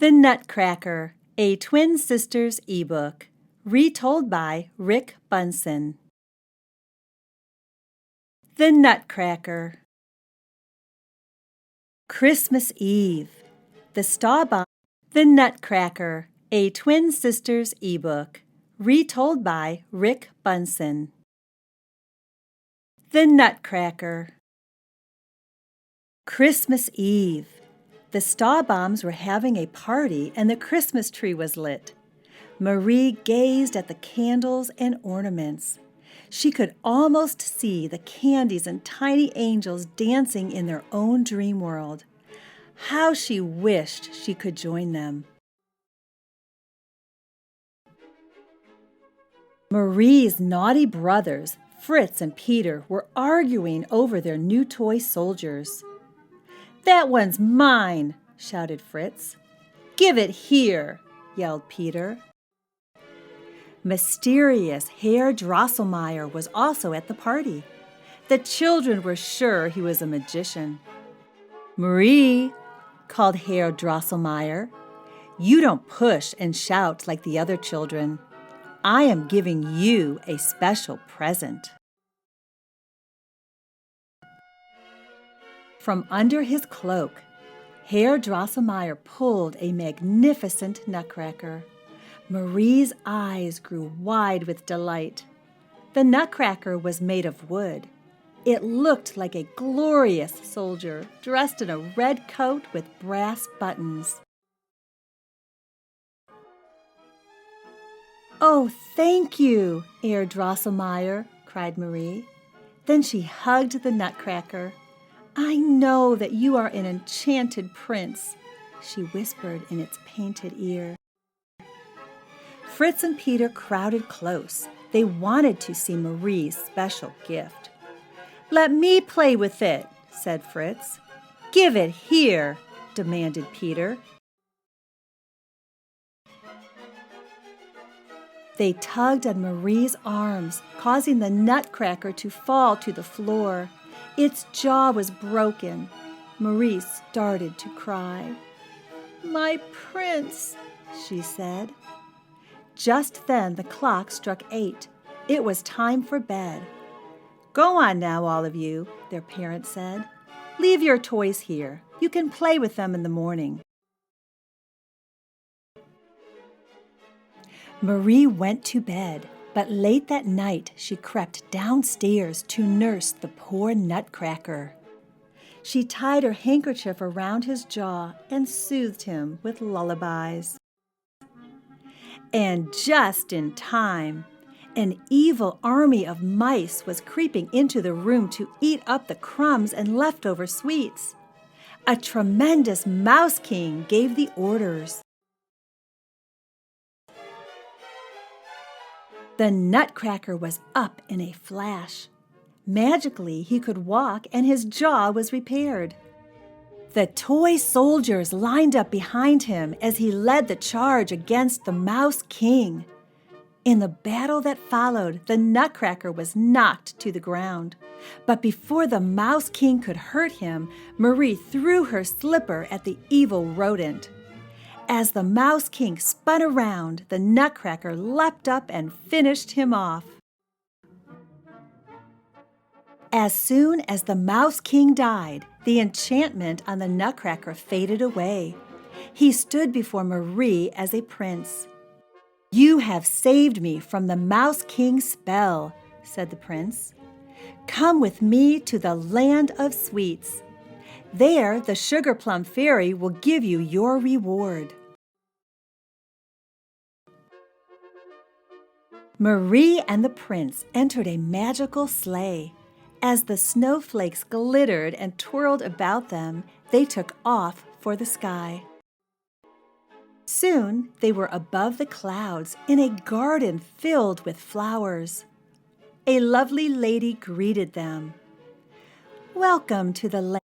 The Nutcracker, a Twin Sisters eBook, retold by Rick Bunsen. The Nutcracker. Christmas Eve. The Stahlbaums. The Nutcracker, a Twin Sisters eBook, retold by Rick Bunsen. The Nutcracker. Christmas Eve. The Stahlbaums were having a party and the Christmas tree was lit. Marie gazed at the candles and ornaments. She could almost see the candies and tiny angels dancing in their own dream world. How she wished she could join them. Marie's naughty brothers, Fritz and Peter, were arguing over their new toy soldiers. "That one's mine," shouted Fritz. "Give it here," yelled Peter. Mysterious Herr Drosselmeyer was also at the party. The children were sure he was a magician. "Marie," called Herr Drosselmeyer, "you don't push and shout like the other children. I am giving you a special present." From under his cloak, Herr Drosselmeyer pulled a magnificent nutcracker. Marie's eyes grew wide with delight. The nutcracker was made of wood. It looked like a glorious soldier dressed in a red coat with brass buttons. "Oh, thank you, Herr Drosselmeyer," cried Marie. Then she hugged the nutcracker. "I know that you are an enchanted prince," she whispered in its painted ear. Fritz and Peter crowded close. They wanted to see Marie's special gift. "Let me play with it," said Fritz. "Give it here," demanded Peter. They tugged at Marie's arms, causing the nutcracker to fall to the floor. Its jaw was broken. Marie started to cry. "My prince," she said. Just then the clock struck 8. It was time for bed. "Go on now, all of you," their parents said. "Leave your toys here. You can play with them in the morning." Marie went to bed, but late that night she crept downstairs to nurse the poor nutcracker. She tied her handkerchief around his jaw and soothed him with lullabies. And just in time, an evil army of mice was creeping into the room to eat up the crumbs and leftover sweets. A tremendous mouse king gave the orders. The nutcracker was up in a flash. Magically, he could walk and his jaw was repaired. The toy soldiers lined up behind him as he led the charge against the Mouse King. In the battle that followed, the nutcracker was knocked to the ground. But before the Mouse King could hurt him, Marie threw her slipper at the evil rodent. As the Mouse King spun around, the nutcracker leapt up and finished him off. As soon as the Mouse King died, the enchantment on the nutcracker faded away. He stood before Marie as a prince. "You have saved me from the Mouse King's spell," said the prince. "Come with me to the land of sweets. There, the Sugar Plum Fairy will give you your reward." Marie and the prince entered a magical sleigh. As the snowflakes glittered and twirled about them, they took off for the sky. Soon they were above the clouds in a garden filled with flowers. A lovely lady greeted them. "Welcome to the land